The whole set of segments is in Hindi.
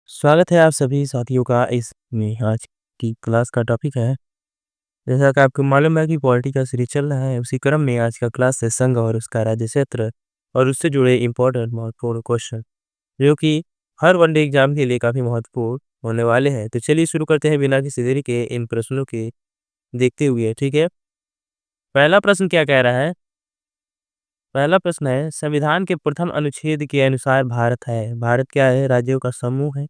स्वागत है आप सभी साथियों का इस में आज की क्लास का टॉपिक है। जैसा कि आपको मालूम है कि पॉलिटी का सीरीज चल रहा है, उसी क्रम में आज का क्लास है संघ और उसका राज्य क्षेत्र और उससे जुड़े इम्पोर्टेंट महत्वपूर्ण क्वेश्चन जो कि हर वनडे एग्जाम के लिए काफ़ी महत्वपूर्ण होने वाले हैं। तो चलिए शुरू करते हैं बिना किसी देरी के इन प्रश्नों के देखते हुए। ठीक है, पहला प्रश्न क्या कह रहा है? पहला प्रश्न है, संविधान के प्रथम अनुच्छेद के अनुसार भारत है। भारत क्या है? राज्यों का समूह है,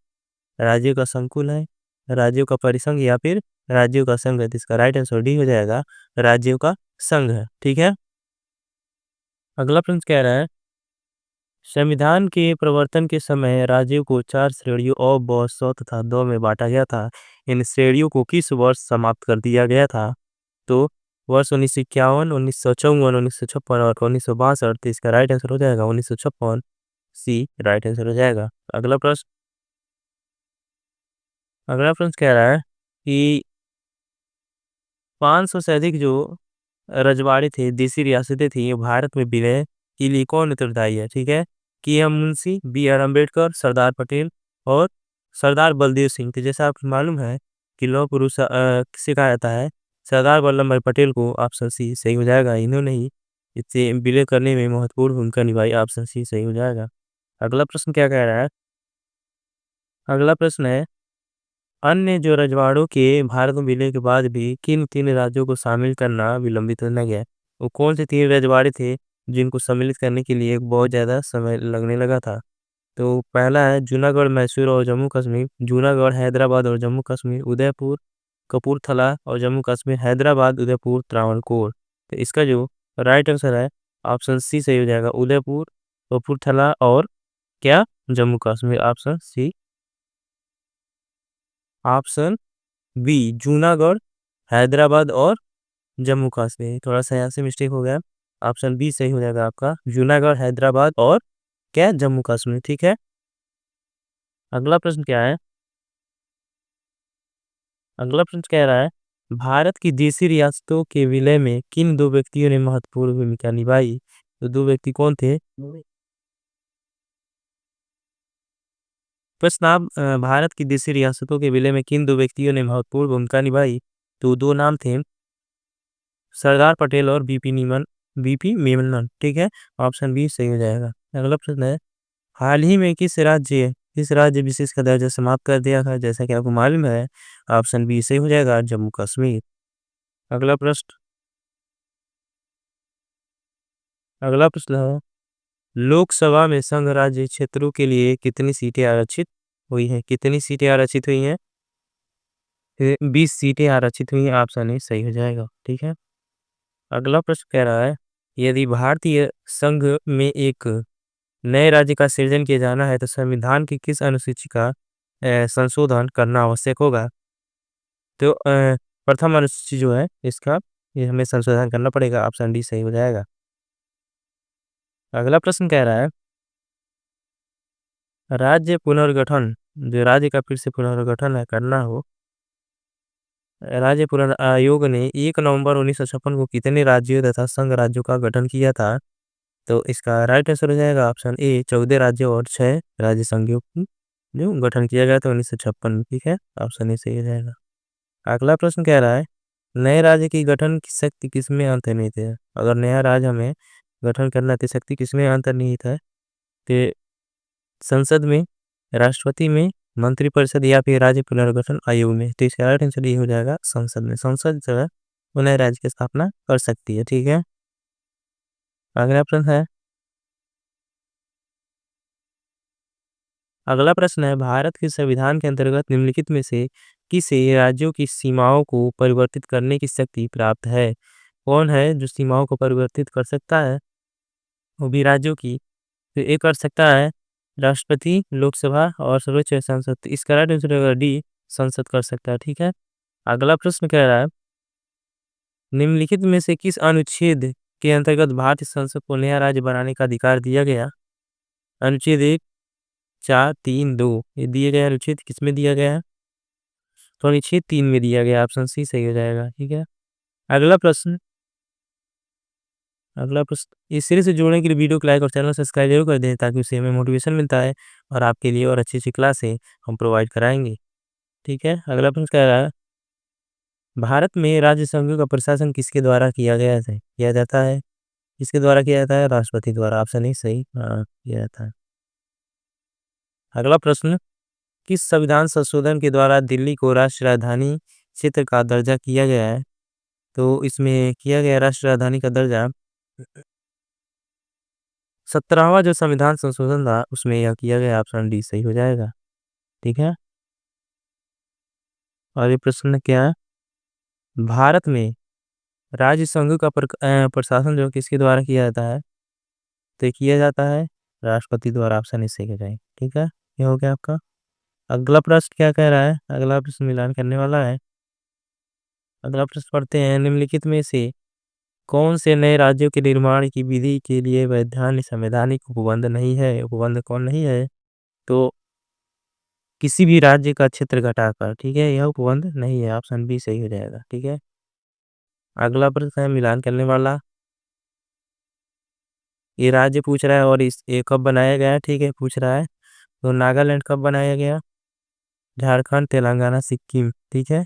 राज्यों का संकुल है, राज्यों का परिसंघ या फिर राज्यों का संघ है। तो इसका राइट आंसर डी हो जाएगा, राज्यों का संघ है। ठीक है, अगला प्रश्न कह रहा है, संविधान के प्रवर्तन के समय राज्यों को 4 श्रेणियों अ, ब, स तथा द में बांटा गया था। इन श्रेणियों को किस वर्ष समाप्त कर दिया गया था? तो वर्ष 1951, 1954, 1956 और 1962। तो इसका राइट आंसर हो जाएगा 1956, सी राइट आंसर हो जाएगा। अगला प्रश्न कह रहा है कि 500 से अधिक जो रजवाड़े थे, देसी रियासतें थी, ये भारत में विलय के लिए कौन उत्तरदायी है? ठीक है, कि M Munshi, B R Ambedkar, Sardar Patel और सरदार बलदेव सिंह। तो जैसा आपको मालूम है कि लौह पुरुष किसे कहा जाता है? सरदार वल्लभ भाई पटेल को। ऑप्शन सी सही हो जाएगा। इन्होंने ही इससे विलय करने में महत्वपूर्ण भूमिका निभाई। ऑप्शन सी सही हो जाएगा। अगला प्रश्न क्या कह रहा है? अगला प्रश्न है, अन्य जो रजवाड़ों के भारत में विलय के बाद भी किन 3 राज्यों को शामिल करना विलंबित न गया? वो कौन से 3 रजवाड़े थे जिनको सम्मिलित करने के लिए बहुत ज़्यादा समय लगने लगा था? तो पहला है जूनागढ़, मैसूर और जम्मू कश्मीर। जूनागढ़, हैदराबाद और जम्मू कश्मीर। उदयपुर, कपूरथला और जम्मू कश्मीर। हैदराबाद, उदयपुर, त्रावणकोर। तो इसका जो राइट आंसर है ऑप्शन सी सही हो जाएगा। उदयपुर, कपूरथला और क्या, Jammu Kashmir. Option C. Option B Junagadh, Hyderabad और जम्मू कश्मीर। थोड़ा सा यहाँ से मिस्टेक हो गया। ऑप्शन बी सही हो जाएगा आपका, जूनागढ़, हैदराबाद और क्या, जम्मू कश्मीर। ठीक है, अगला प्रश्न क्या है? अगला प्रश्न कह रहा है, भारत की देशी रियासतों के विलय में किन 2 व्यक्तियों ने महत्वपूर्ण भूमिका निभाई? तो 2 व्यक्ति कौन थे? प्रश्न आप भारत की देशी रियासतों के विलय में किन 2 व्यक्तियों ने महत्वपूर्ण भूमिका निभाई? तो 2 नाम थे, सरदार पटेल और बीपी मेनन। ठीक है, ऑप्शन बी सही हो जाएगा। अगला प्रश्न है, हाल ही में किस राज्य विशेष का दर्जा समाप्त कर दिया था? जैसा कि आपको मालूम है, ऑप्शन बी सही हो जाएगा, जम्मू कश्मीर। अगला प्रश्न अगला प्रश्न है, लोकसभा में संघ राज्य क्षेत्रों के लिए कितनी सीटें आरक्षित हुई हैं? कितनी सीटें आरक्षित हुई हैं? 20 सीटें आरक्षित हुई हैं। ऑप्शन ए सही हो जाएगा। ठीक है, अगला प्रश्न कह रहा है, यदि भारतीय संघ में एक नए राज्य का सृजन किया जाना है तो संविधान की किस अनुसूची का संशोधन करना आवश्यक होगा? तो प्रथम अनुसूची जो है इसका, ये हमें संशोधन करना पड़ेगा। ऑप्शन डी सही हो जाएगा। अगला प्रश्न कह रहा है, राज्य पुनर्गठन, जो राज्य का फिर से पुनर्गठन है करना हो, राज्य पुनर् आयोग ने 1 नवंबर 1956 को कितने राज्यों तथा संघ राज्यों का गठन किया था? तो इसका राइट आंसर हो जाएगा ऑप्शन ए 14 राज्यों और 6 राज्य संघों की जो गठन किया गया था 1956 में। ठीक है, ऑप्शन ए सही हो जाएगा। अगला प्रश्न कह रहा है, नए राज्य की गठन की शक्ति किसमें अंतर्निहित है? अगर नया राज्य हमें गठन करना है तो शक्ति किसमें अंतर्निहित है? तो संसद में, राष्ट्रपति में, मंत्रिपरिषद या फिर राज्य पुनर्गठन आयोग में। तो इसका राइट आंसर ये हो जाएगा संसद में। संसद जो है वो नए राज्य की स्थापना कर सकती है। ठीक है, अगला प्रश्न है, भारत के संविधान के अंतर्गत निम्नलिखित में से किसे राज्यों की सीमाओं को परिवर्तित करने की शक्ति प्राप्त है? कौन है जो सीमाओं को परिवर्तित कर सकता है वो भी राज्यों की? तो ये कर सकता है राष्ट्रपति, लोकसभा और सर्वोच्च संसद। तो इसका राइट आंसर होगा डी, संसद कर सकता है। ठीक है, अगला प्रश्न कह रहा है, निम्नलिखित में से किस अनुच्छेद के अंतर्गत भारतीय संसद को नया राज्य बनाने का अधिकार दिया गया? अनुच्छेद 1, 4, 3, 2। ये दिए गए अनुच्छेद किसमें दिया गया है? तो अनुच्छेद 3 में दिया गया। ऑप्शन सी सही हो जाएगा। ठीक है, अगला प्रश्न अगला प्रश्न, इस सीरीज से जुड़ने के लिए वीडियो को लाइक और चैनल सब्सक्राइब जरूर कर दें ताकि उससे हमें मोटिवेशन मिलता है और आपके लिए और अच्छी अच्छी क्लासें हम प्रोवाइड कराएंगे। ठीक है, अगला प्रश्न कह रहा है, भारत में राज्य संघों का प्रशासन किसके द्वारा किया जाता है? किसके द्वारा किया जाता है? राष्ट्रपति द्वारा। ऑप्शन नहीं सही, हाँ किया जाता है। अगला प्रश्न, किस संविधान संशोधन के द्वारा दिल्ली को राष्ट्रीय राजधानी क्षेत्र का दर्जा किया गया है? तो इसमें किया गया राष्ट्रीय राजधानी का दर्जा 17वां जो संविधान संशोधन था उसमें यह किया गया। ऑप्शन डी सही हो जाएगा। ठीक है, और ये प्रश्न क्या है, भारत में राज्य संघ का प्रशासन जो किसके द्वारा किया जाता है? तो ये किया जाता है राष्ट्रपति द्वारा। ऑप्शन ए सही हो जाएगा। ठीक है, ये हो गया आपका। अगला प्रश्न क्या कह रहा है? अगला प्रश्न मिलान करने वाला है। अगला प्रश्न पढ़ते हैं, निम्नलिखित में से कौन से नए राज्यों के निर्माण की विधि के लिए वैधानिक संवैधानिक उपबंध नहीं है? उपबंध कौन नहीं है? तो किसी भी राज्य का क्षेत्र घटाकर, ठीक है, यह उपबंध नहीं है। ऑप्शन बी सही हो जाएगा। ठीक है, अगला प्रश्न है मिलान करने वाला। ये राज्य पूछ रहा है और इस ये कब बनाया गया है, ठीक है, पूछ रहा है। तो नागालैंड कब बनाया गया? झारखंड, तेलंगाना, सिक्किम। ठीक है,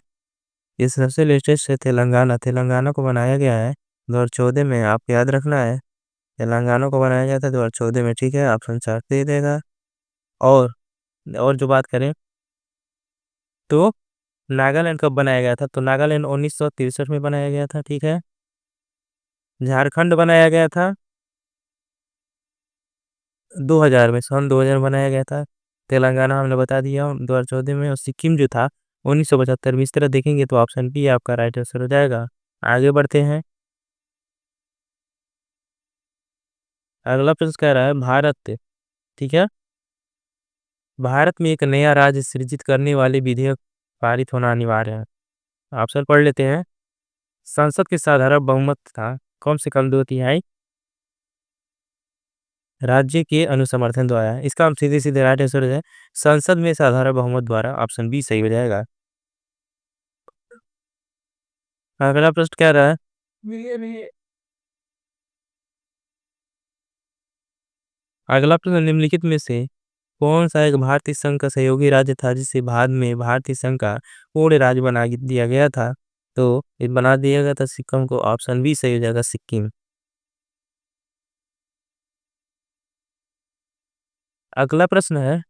ये सबसे लेटेस्ट है तेलंगाना। तेलंगाना को बनाया गया है 2014 में, आपको याद रखना है। तेलंगाना को बनाया गया था 2014 में। ठीक है, ऑप्शन 4 दे देगा। और जो बात करें तो नागालैंड कब बनाया गया था? तो नागालैंड 1963 में बनाया गया था। ठीक है, झारखंड बनाया गया था 2000 में, सन 2000 में बनाया गया था। तेलंगाना हमने बता दिया 2014 में, और सिक्किम जो था 1975 में। इस तरह देखेंगे तो ऑप्शन बी आपका राइट आंसर हो जाएगा। आगे बढ़ते हैं। अगला प्रश्न कह रहा है, भारत, ठीक है, भारत में एक नया राज्य सृजित करने वाले विधेयक पारित होना अनिवार्य है। ऑप्शन पढ़ लेते हैं। संसद के साधारण बहुमत था कम से कम 2/3 राज्य के अनुसमर्थन द्वारा। इसका हम सीधे सीधे राइट आंसर है संसद में साधारण बहुमत द्वारा। ऑप्शन बी सही हो जाएगा। अगला प्रश्न क्या रहा है, अगला प्रश्न, निम्नलिखित में से कौन सा एक भारतीय संघ का सहयोगी राज्य था जिसे बाद में भारतीय संघ का पूर्ण राज्य बना दिया गया था? तो ये बना दिया गया था सिक्किम को। ऑप्शन बी सही हो जाएगा, सिक्किम। अगला प्रश्न है,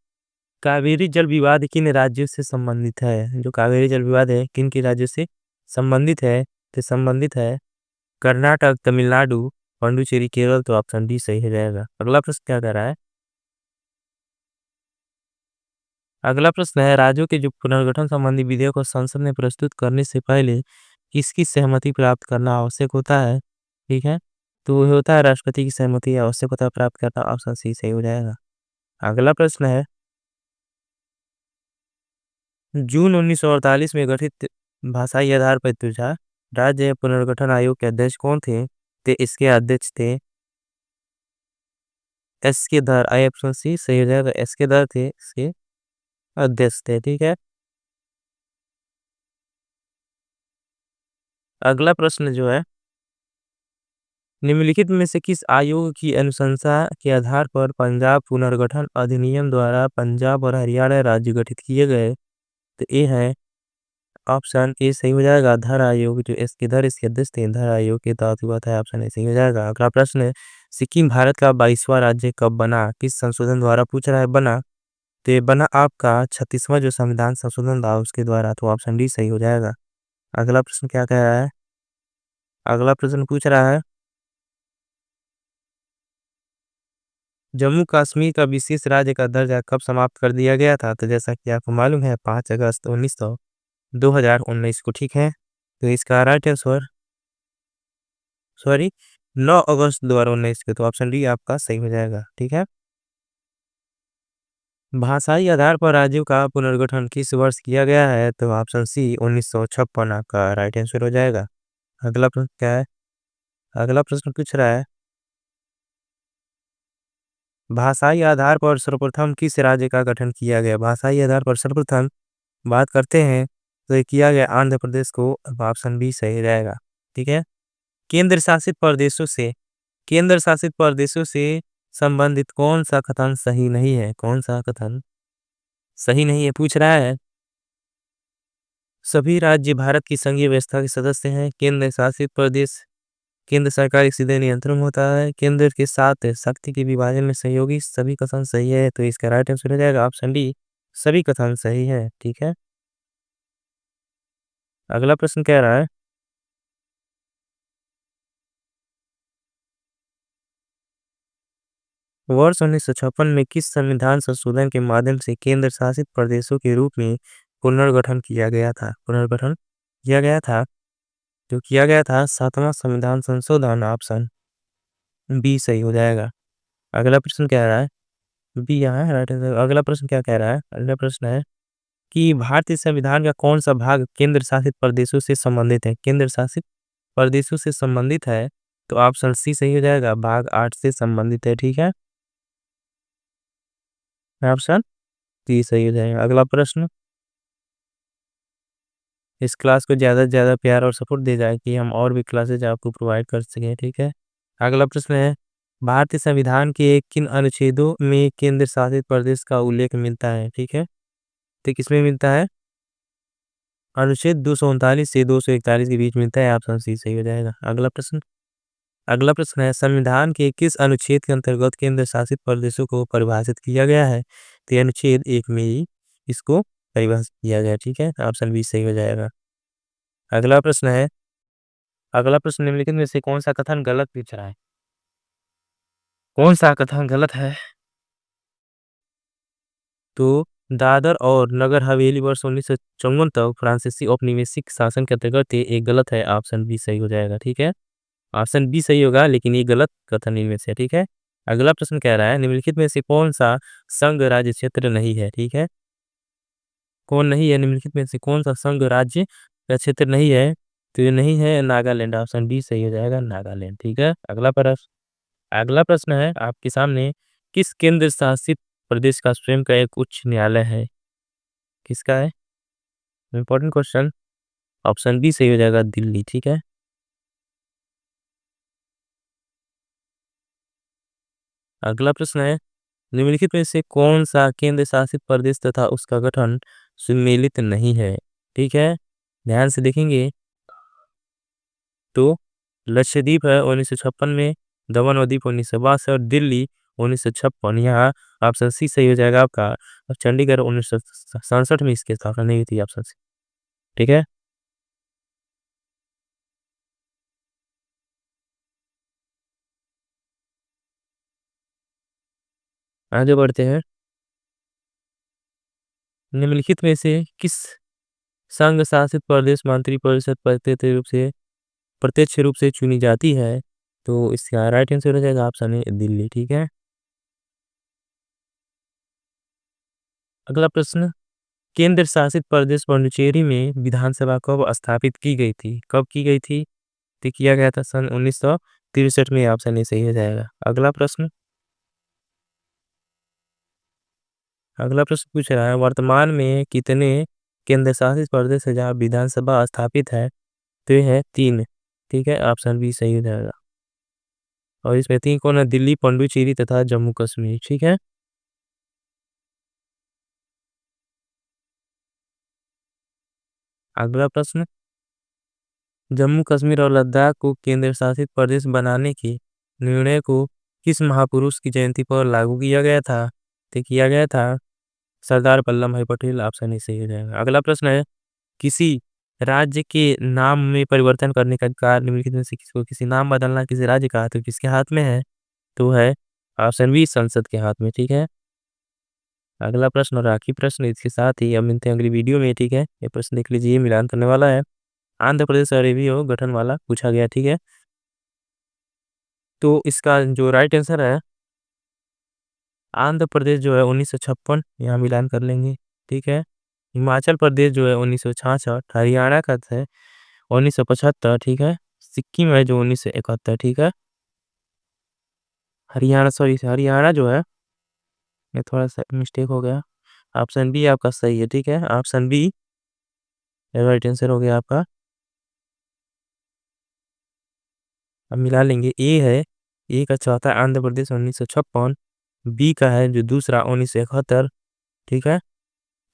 कावेरी जल विवाद किन राज्यों से संबंधित है? जो कावेरी जल विवाद है किन के राज्यों से संबंधित है? तो संबंधित है कर्नाटक, तमिलनाडु, पुडुचेरी, केरल। तो ऑप्शन डी सही हो जाएगा। अगला प्रश्न क्या कर रहा है, अगला प्रश्न है, राज्यों के जो पुनर्गठन संबंधी विधेयक को संसद में प्रस्तुत करने से पहले किसकी सहमति प्राप्त करना आवश्यक होता है? ठीक है, तो ये होता है राष्ट्रपति की सहमति आवश्यक होता है प्राप्त करना। ऑप्शन सी सही हो जाएगा। अगला प्रश्न है, जून 1948 में गठित भाषाई आधार पर तुझा राज्य पुनर्गठन आयोग के अध्यक्ष कौन थे? ते इसके अध्यक्ष थे एस के धर। आई ऑप्शन सी सही हो जाएगा, एस के धर थे इसके अध्यक्ष थे। ठीक है, अगला प्रश्न जो है, निम्नलिखित में से किस आयोग की अनुशंसा के आधार पर पंजाब पुनर्गठन अधिनियम द्वारा पंजाब और हरियाणा राज्य गठित किए गए? तो ये है ऑप्शन ए सही हो जाएगा, धर आयोग। जो इसके धर इसके अध्यक्ष थे, धर आयोग के तहत हुआ था। ऑप्शन ए सही हो जाएगा। अगला प्रश्न है, सिक्किम भारत का 22वां राज्य कब बना? किस संशोधन द्वारा पूछ रहा है बना? तो ये बना आपका 36वां जो संविधान संशोधन था उसके द्वारा। तो ऑप्शन डी सही हो जाएगा। अगला प्रश्न क्या कह रहा है, अगला प्रश्न पूछ रहा है, जम्मू कश्मीर का विशेष राज्य का दर्जा कब समाप्त कर दिया गया था? तो जैसा कि आपको मालूम है 5 अगस्त 2019 को। ठीक है, तो इसका राइट आंसर, सॉरी, 9 अगस्त 2019 को। तो ऑप्शन डी आपका सही हो जाएगा। ठीक है, भाषाई आधार पर राज्यों का पुनर्गठन किस वर्ष किया गया है? तो ऑप्शन सी 1956 आपका राइट आंसर हो जाएगा। अगला प्रश्न क्या है, अगला प्रश्न पूछ रहा है, भाषाई आधार पर सर्वप्रथम किस राज्य का गठन किया गया? भाषाई आधार पर सर्वप्रथम बात करते हैं तो ये किया गया आंध्र प्रदेश को। अब ऑप्शन बी सही रहेगा। ठीक है, केंद्र शासित प्रदेशों से केंद्र शासित प्रदेशों से संबंधित कौन सा कथन सही नहीं है? कौन सा कथन सही नहीं है पूछ रहा है। सभी राज्य भारत की संघीय व्यवस्था के सदस्य हैं। केंद्र शासित प्रदेश केंद्र सरकार एक सीधे नियंत्रण होता है। केंद्र के साथ शक्ति के विभाजन में सहयोगी सभी कथन सही है। तो इसका राइट आंसर हो जाएगा ऑप्शन डी, सभी कथन सही है। ठीक है, अगला प्रश्न कह रहा है वर्ष 1956 में किस संविधान संशोधन के माध्यम से केंद्र शासित प्रदेशों के रूप में पुनर्गठन किया गया था? पुनर्गठन किया गया था, जो किया गया था 7वां संविधान संशोधन, ऑप्शन बी सही हो जाएगा। अगला प्रश्न कह रहा है बी यहाँ है राइट आंसर। अगला प्रश्न क्या कह रहा है? अगला प्रश्न है कि भारतीय संविधान का कौन सा भाग केंद्र शासित प्रदेशों से संबंधित है? केंद्र शासित प्रदेशों से संबंधित है, तो ऑप्शन सी सही हो जाएगा, भाग 8 से संबंधित है। ठीक है, ऑप्शन सी सही हो जाएगा। अगला प्रश्न, इस क्लास को ज़्यादा से ज़्यादा प्यार और सपोर्ट दे जाए कि हम और भी क्लासेज आपको प्रोवाइड कर सकें। ठीक है, अगला प्रश्न है भारतीय संविधान के किन अनुच्छेदों में केंद्र शासित प्रदेश का उल्लेख मिलता है? ठीक है, तो किसमें मिलता है? अनुच्छेद 239 से 241 के बीच मिलता है, ऑप्शन सी सही हो जाएगा। अगला प्रश्न है संविधान के किस अनुच्छेद के अंतर्गत केंद्र शासित प्रदेशों को परिभाषित किया गया है? तो ये अनुच्छेद 1 में ही इसको परिभाषित किया गया। ठीक है, ऑप्शन बी सही हो जाएगा। अगला प्रश्न है निम्नलिखित में से कौन सा कथन गलत पूछ रहा है? कौन सा कथन गलत है? तो दादर और नगर हवेली वर्ष 1954 तक फ्रांसीसी औपनिवेशिक शासन के अंतर्गत थे, एक गलत है, ऑप्शन बी सही हो जाएगा। ठीक है, ऑप्शन बी सही होगा, लेकिन ये गलत कथन इनमें से। ठीक है, अगला प्रश्न कह रहा है निम्नलिखित में से कौन सा संघ राज्य क्षेत्र नहीं है? ठीक है, कौन नहीं है? निम्नलिखित में से कौन सा संघ राज्य का क्षेत्र नहीं है? तो ये नहीं है नागालैंड, ऑप्शन डी सही हो जाएगा, नागालैंड। ठीक है, अगला प्रश्न है आपके सामने, किस केंद्र शासित प्रदेश का स्वयं का एक उच्च न्यायालय है? किसका है? इंपॉर्टेंट क्वेश्चन, ऑप्शन बी सही हो जाएगा, दिल्ली। ठीक है, अगला प्रश्न है निम्नलिखित में से कौन सा केंद्र शासित प्रदेश तथा उसका गठन सुमेलित नहीं है? ठीक है, ध्यान से देखेंगे तो लक्षद्वीप है 1956 में, दमन और दीप 1962 और दिल्ली 1956। यहाँ ऑप्शन सी सही हो जाएगा आपका, और चंडीगढ़ 1967 में इसकी स्थापना नहीं हुई थी, ऑप्शन सी। ठीक है, आगे बढ़ते हैं। निम्नलिखित में से किस संघ शासित प्रदेश मंत्री परिषद प्रत्यक्ष रूप से चुनी जाती है? तो इसका राइट आंसर हो जाएगा ऑप्शन ए, दिल्ली। ठीक है, अगला प्रश्न, केंद्र शासित प्रदेश पुडुचेरी में विधानसभा कब स्थापित की गई थी? कब की गई थी? तो किया गया था सन 1963 में, ऑप्शन ए सही हो जाएगा। अगला प्रश्न पूछ रहा है वर्तमान में कितने केंद्र शासित प्रदेश है जहाँ विधानसभा स्थापित है? तो ये है 3। ठीक है, ऑप्शन बी सही हो जाएगा, और इसमें 3 कौन है? दिल्ली, पुडुचेरी तथा जम्मू कश्मीर। ठीक है, अगला प्रश्न, जम्मू कश्मीर और लद्दाख को केंद्र शासित प्रदेश बनाने के निर्णय को किस महापुरुष की जयंती पर लागू किया गया था? तो किया गया था सरदार वल्लभ भाई पटेल, ऑप्शन ए सही हो जाएगा। अगला प्रश्न है किसी राज्य के नाम में परिवर्तन करने का अधिकार निम्नलिखित में से किसको? किसी नाम बदलना किसी राज्य का तो किसके हाथ में है? तो है ऑप्शन बी, संसद के हाथ में। ठीक है, अगला प्रश्न और आखिरी प्रश्न इसके साथ ही अब मिलते हैं अगली वीडियो में। ठीक है, ये प्रश्न देख लीजिए, मिलान करने वाला है। आंध्र प्रदेश और रेवियो गठन वाला पूछा गया। ठीक है, तो इसका जो राइट आंसर है आंध्र प्रदेश जो है 1956, यहाँ मिलान कर लेंगे। ठीक है, हिमाचल प्रदेश जो है 1966, हरियाणा का है 1975। ठीक है, सिक्किम है जो 1971। ठीक है, हरियाणा जो है, ये थोड़ा सा मिस्टेक हो गया, ऑप्शन बी आपका सही है। ठीक है, ऑप्शन बी राइट आंसर हो गया आपका। अब मिला लेंगे, ए है ए का चौथा आंध्र प्रदेश 1956, बी का है जो दूसरा 1971, ठीक है।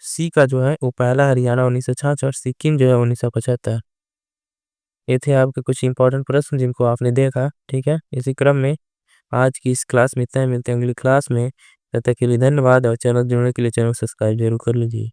सी का जो है वो पहला हरियाणा 1966, सिक्किम जो है 1975। ये थे आपके कुछ इंपॉर्टेंट प्रश्न जिनको आपने देखा, ठीक है। इसी क्रम में आज की इस क्लास में इतना ही, मिलते हैं अगली क्लास में। तब तक के लिए धन्यवाद और चैनल जुड़ने के लिए चैनल सब्सक्राइब जरूर कर लीजिए।